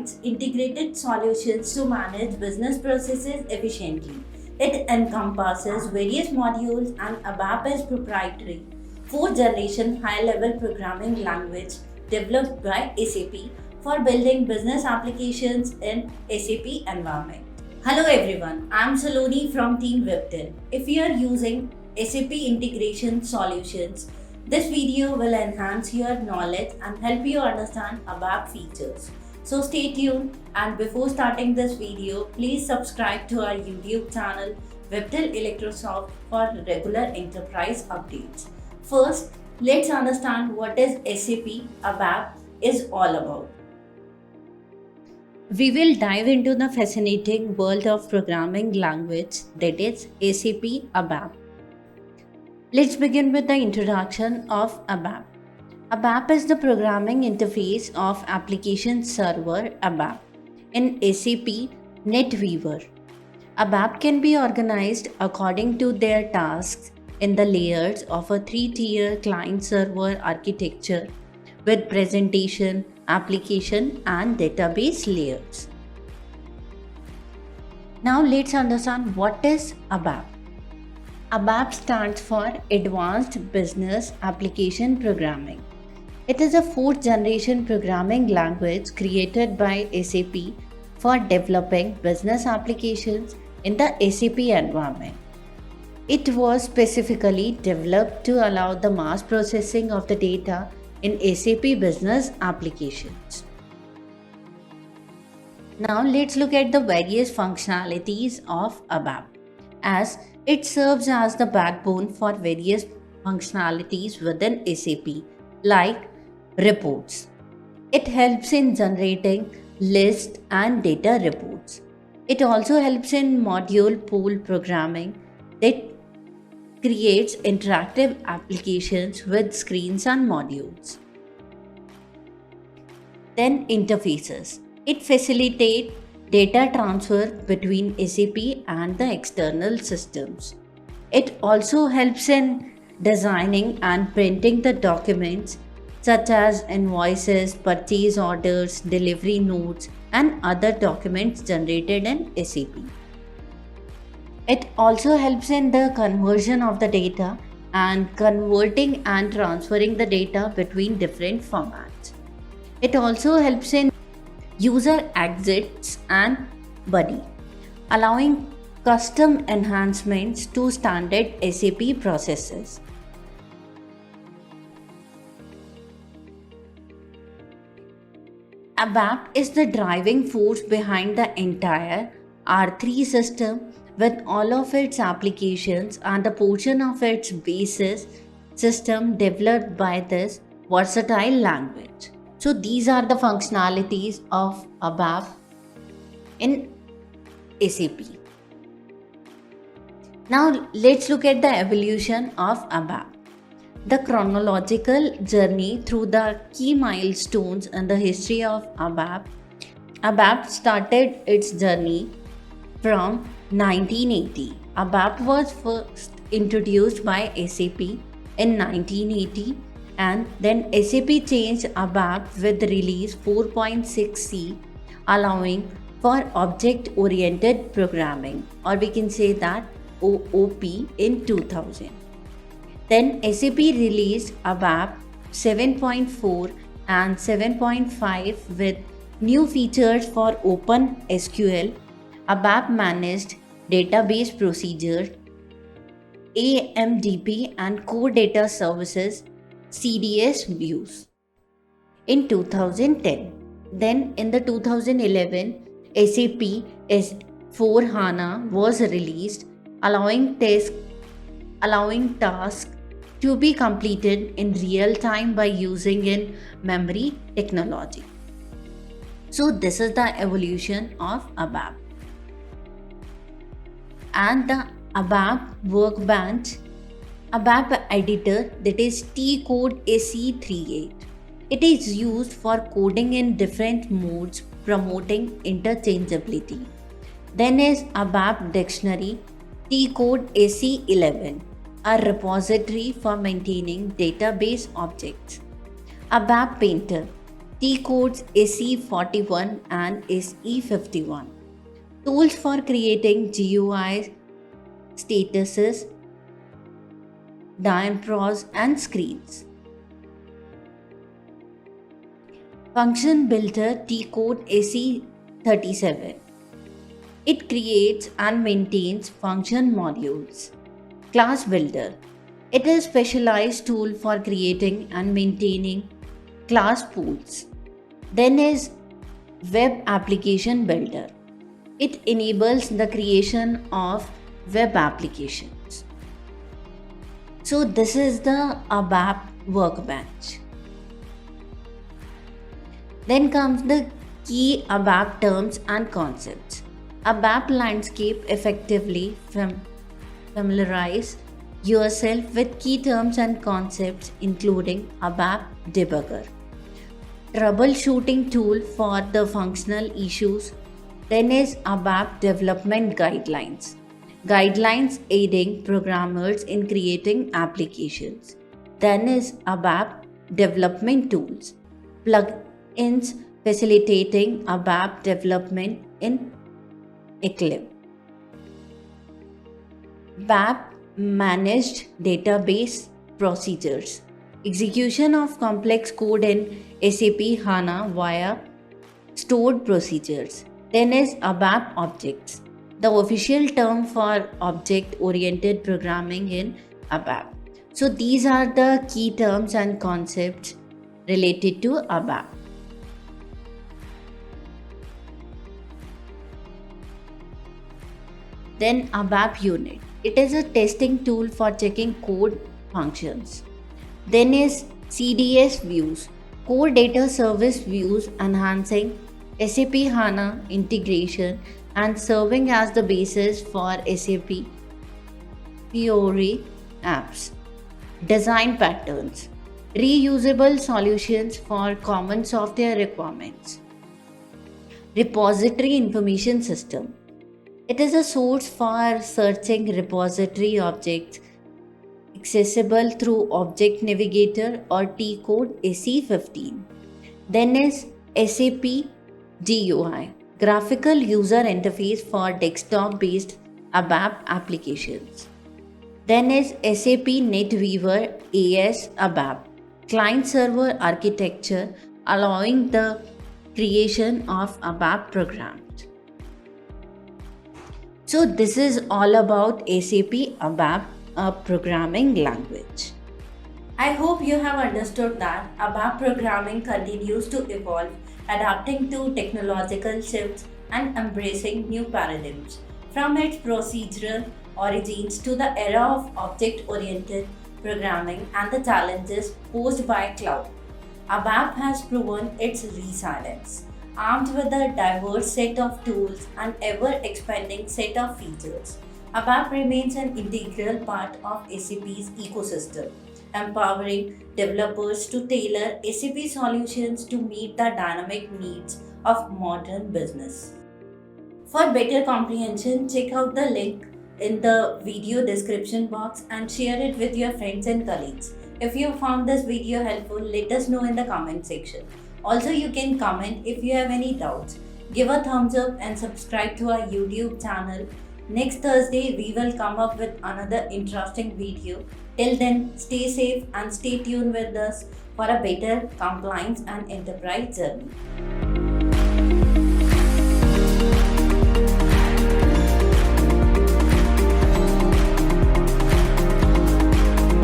provides integrated solutions to manage business processes efficiently. It encompasses various modules and ABAP is proprietary fourth generation high level programming language developed by SAP for building business applications in SAP environment. Hello everyone, I'm Saloni from Team Webtel. If you are using SAP integration solutions, this video will enhance your knowledge and help you understand ABAP features. So stay tuned, and before starting this video, please subscribe to our YouTube channel Webtel Electrosoft for regular enterprise updates. First, let's understand what is SAP ABAP is all about. We will dive into the fascinating world of programming language that is SAP ABAP. Let's begin with the introduction of ABAP. ABAP is the programming interface of application server ABAP in SAP NetWeaver. ABAP can be organized according to their tasks in the layers of a three-tier client-server architecture with presentation, application, and database layers. Now let's understand what is ABAP. ABAP stands for Advanced Business Application Programming. It is a fourth generation programming language created by SAP for developing business applications in the SAP environment. It was specifically developed to allow the mass processing of the data in SAP business applications. Now let's look at the various functionalities of ABAP, as it serves as the backbone for various functionalities within SAP, like reports. It helps in generating lists and data reports. It also helps in module pool programming that creates interactive applications with screens and modules. Then interfaces. It facilitates data transfer between SAP and the external systems. It also helps in designing and printing the documents such as invoices, purchase orders, delivery notes, and other documents generated in SAP. It also helps in the conversion of the data and converting and transferring the data between different formats. It also helps in user exits and buddy, allowing custom enhancements to standard SAP processes. ABAP is the driving force behind the entire R3 system, with all of its applications and the portion of its basis system developed by this versatile language. So these are the functionalities of ABAP in SAP. Now let's look at the evolution of ABAP. The chronological journey through the key milestones in the history of ABAP. ABAP started its journey from 1980. ABAP was first introduced by SAP in 1980, and then SAP changed ABAP with release 4.6c, allowing for object-oriented programming, or we can say that OOP, in 2000. Then SAP released ABAP 7.4 and 7.5 with new features for Open SQL, ABAP managed database procedure, AMDP and core data services, CDS views in 2010. Then in the 2011, SAP S4 HANA was released, allowing tasks to be completed in real time by using in-memory technology. So this is the evolution of ABAP. And the ABAP workbench, ABAP editor, that is T-code AC38. It is used for coding in different modes, promoting interchangeability. Then is ABAP dictionary, T-code AC11, a repository for maintaining database objects. ABAP painter, T codes SE41 and SE51. Tools for creating GUI, statuses, diagrams, and screens. Function Builder T code SE37. It creates and maintains function modules. Class Builder. It is a specialized tool for creating and maintaining class pools. Then is Web Application Builder. It enables the creation of web applications. So this is the ABAP workbench. Then comes the key ABAP terms and concepts. ABAP landscape effectively familiarize yourself with key terms and concepts including ABAP debugger, troubleshooting tool for the functional issues. Then is ABAP development guidelines. Guidelines aiding programmers in creating applications. Then is ABAP development tools. Plugins facilitating ABAP development in Eclipse. ABAP managed database procedures. Execution of complex code in SAP HANA via stored procedures. Then is ABAP objects, the official term for object-oriented programming in ABAP. So these are the key terms and concepts related to ABAP. Then ABAP unit. It is a testing tool for checking code functions. Then is CDS views, core data service views enhancing SAP HANA integration and serving as the basis for SAP Fiori apps. Design patterns, reusable solutions for common software requirements. Repository information system. It is a source for searching repository objects accessible through Object Navigator or T code SE15. Then is SAP GUI, graphical user interface for desktop-based ABAP applications. Then is SAP NetWeaver AS ABAP, client-server architecture allowing the creation of ABAP programs. So this is all about SAP ABAP, a programming language. I hope you have understood that ABAP programming continues to evolve, adapting to technological shifts and embracing new paradigms. From its procedural origins to the era of object-oriented programming and the challenges posed by cloud, ABAP has proven its resilience. Armed with a diverse set of tools and ever-expanding set of features, ABAP remains an integral part of SAP's ecosystem, empowering developers to tailor SAP solutions to meet the dynamic needs of modern business. For better comprehension, check out the link in the video description box and share it with your friends and colleagues. If you found this video helpful, let us know in the comment section. Also, you can comment if you have any doubts. Give a thumbs up and subscribe to our YouTube channel. Next Thursday, we will come up with another interesting video. Till then, stay safe and stay tuned with us for a better compliance and enterprise journey.